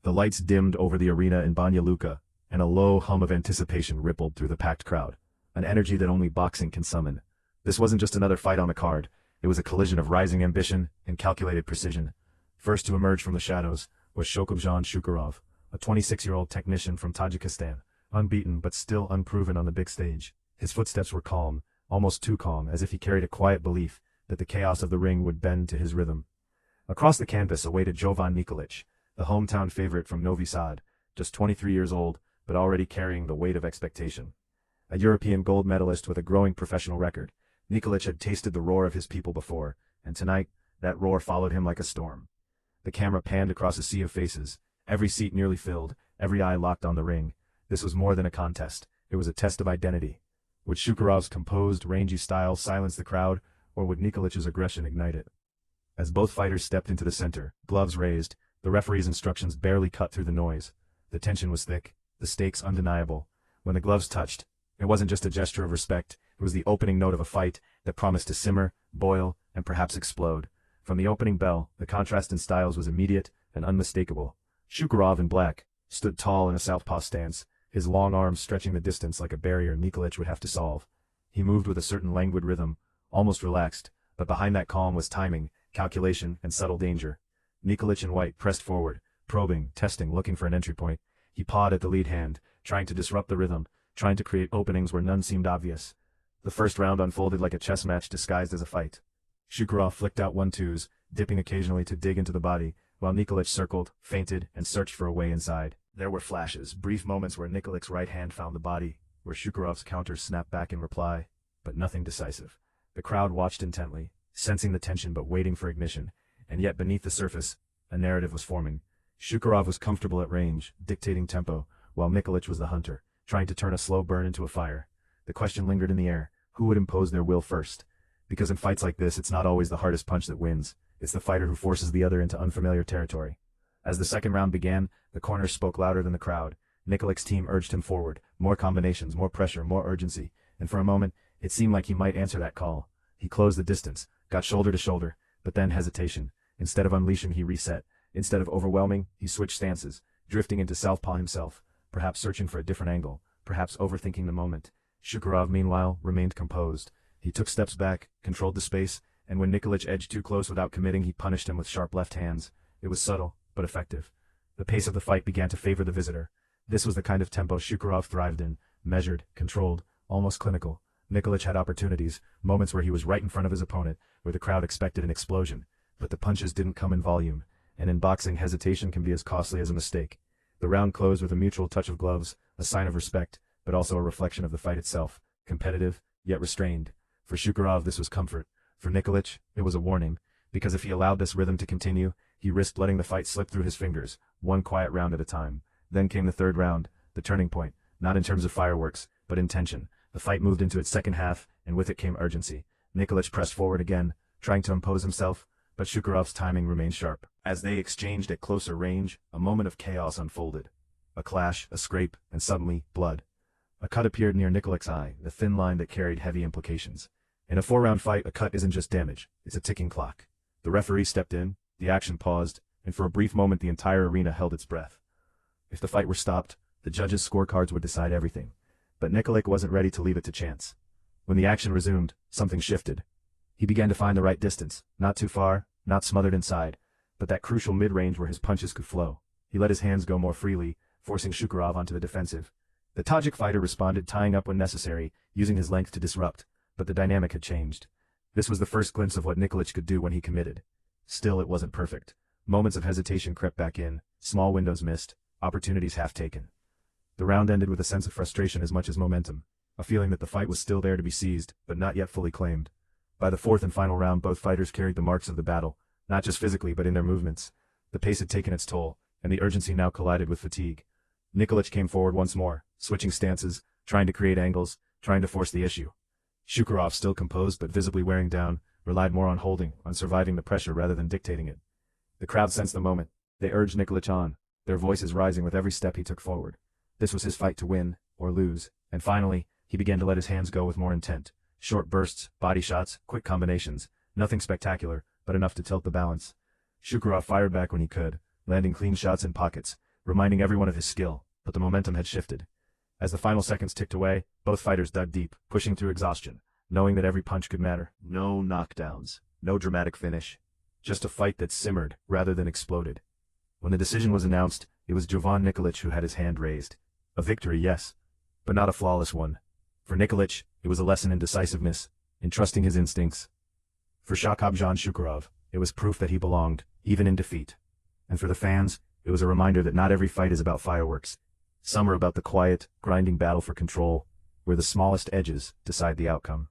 The lights dimmed over the arena in Banja Luka, and a low hum of anticipation rippled through the packed crowd, an energy that only boxing can summon. This wasn't just another fight on the card, it was a collision of rising ambition and calculated precision. First to emerge from the shadows was Shokhobzhon Shukurov, a 26-year-old technician from Tajikistan, unbeaten but still unproven on the big stage. His footsteps were calm, almost too calm, as if he carried a quiet belief that the chaos of the ring would bend to his rhythm. Across the canvas awaited Jovan Nikolic, the hometown favorite from Novi Sad, just 23 years old, but already carrying the weight of expectation. A European gold medalist with a growing professional record, Nikolic had tasted the roar of his people before, and tonight, that roar followed him like a storm. The camera panned across a sea of faces, every seat nearly filled, every eye locked on the ring. This was more than a contest, it was a test of identity. Would Shukurov's composed, rangy style silence the crowd, or would Nikolic's aggression ignite it? As both fighters stepped into the center, gloves raised, the referee's instructions barely cut through the noise. The tension was thick, the stakes undeniable. When the gloves touched, it wasn't just a gesture of respect, it was the opening note of a fight that promised to simmer, boil, and perhaps explode. From the opening bell, the contrast in styles was immediate and unmistakable. Shukurov in black stood tall in a southpaw stance, his long arms stretching the distance like a barrier Nikolic would have to solve. He moved with a certain languid rhythm, almost relaxed, but behind that calm was timing, calculation, and subtle danger. Nikolic in white pressed forward, probing, testing, looking for an entry point. He pawed at the lead hand, trying to disrupt the rhythm, trying to create openings where none seemed obvious. The first round unfolded like a chess match disguised as a fight. Shukurov flicked out 1-2s, dipping occasionally to dig into the body, while Nikolic circled, feinted, and searched for a way inside. There were flashes, brief moments where Nikolic's right hand found the body, where Shukurov's counter snapped back in reply, but nothing decisive. The crowd watched intently, sensing the tension but waiting for ignition, and yet beneath the surface, a narrative was forming. Shukurov was comfortable at range, dictating tempo, while Nikolic was the hunter, trying to turn a slow burn into a fire. The question lingered in the air, who would impose their will first? Because in fights like this, it's not always the hardest punch that wins, it's the fighter who forces the other into unfamiliar territory. As the second round began, the corners spoke louder than the crowd. Nikolic's team urged him forward, more combinations, more pressure, more urgency, and for a moment, it seemed like he might answer that call. He closed the distance, got shoulder to shoulder, but then hesitation. Instead of unleashing, he reset. Instead of overwhelming, he switched stances, drifting into southpaw himself, perhaps searching for a different angle, perhaps overthinking the moment. Shukurov, meanwhile, remained composed. He took steps back, controlled the space, and when Nikolic edged too close without committing, he punished him with sharp left hands. It was subtle, but effective. The pace of the fight began to favor the visitor. This was the kind of tempo Shukurov thrived in, measured, controlled, almost clinical. Nikolic had opportunities, moments where he was right in front of his opponent, where the crowd expected an explosion. But the punches didn't come in volume, and in boxing hesitation can be as costly as a mistake. The round closed with a mutual touch of gloves, a sign of respect, but also a reflection of the fight itself, competitive, yet restrained. For Shukurov this was comfort. For Nikolic, it was a warning, because if he allowed this rhythm to continue, he risked letting the fight slip through his fingers, one quiet round at a time. Then came the third round, the turning point, not in terms of fireworks, but in tension. The fight moved into its second half, and with it came urgency. Nikolic pressed forward again, trying to impose himself, but Shukurov's timing remained sharp. As they exchanged at closer range, a moment of chaos unfolded. A clash, a scrape, and suddenly, blood. A cut appeared near Nikolic's eye, the thin line that carried heavy implications. In a 4-round fight, a cut isn't just damage, it's a ticking clock. The referee stepped in, the action paused, and for a brief moment the entire arena held its breath. If the fight were stopped, the judges' scorecards would decide everything. But Nikolic wasn't ready to leave it to chance. When the action resumed, something shifted. He began to find the right distance, not too far, not smothered inside, but that crucial mid-range where his punches could flow. He let his hands go more freely, forcing Shukurov onto the defensive. The Tajik fighter responded, tying up when necessary, using his length to disrupt, but the dynamic had changed. This was the first glimpse of what Nikolic could do when he committed. Still, it wasn't perfect. Moments of hesitation crept back in, small windows missed, opportunities half taken. The round ended with a sense of frustration as much as momentum, a feeling that the fight was still there to be seized, but not yet fully claimed. By the fourth and final round, both fighters carried the marks of the battle, not just physically but in their movements. The pace had taken its toll, and the urgency now collided with fatigue. Nikolic came forward once more, switching stances, trying to create angles, trying to force the issue. Shukurov, still composed but visibly wearing down, relied more on holding, on surviving the pressure rather than dictating it. The crowd sensed the moment. They urged Nikolic on, their voices rising with every step he took forward. This was his fight to win, or lose, and finally, he began to let his hands go with more intent. Short bursts, body shots, quick combinations, nothing spectacular, but enough to tilt the balance. Shukurov fired back when he could, landing clean shots in pockets, reminding everyone of his skill, but the momentum had shifted. As the final seconds ticked away, both fighters dug deep, pushing through exhaustion, knowing that every punch could matter. No knockdowns, no dramatic finish. Just a fight that simmered rather than exploded. When the decision was announced, it was Jovan Nikolic who had his hand raised. A victory, yes, but not a flawless one. For Nikolic, it was a lesson in decisiveness, in trusting his instincts. For Shokhobzhon Shukurov, it was proof that he belonged, even in defeat. And for the fans, it was a reminder that not every fight is about fireworks. Some are about the quiet, grinding battle for control, where the smallest edges decide the outcome.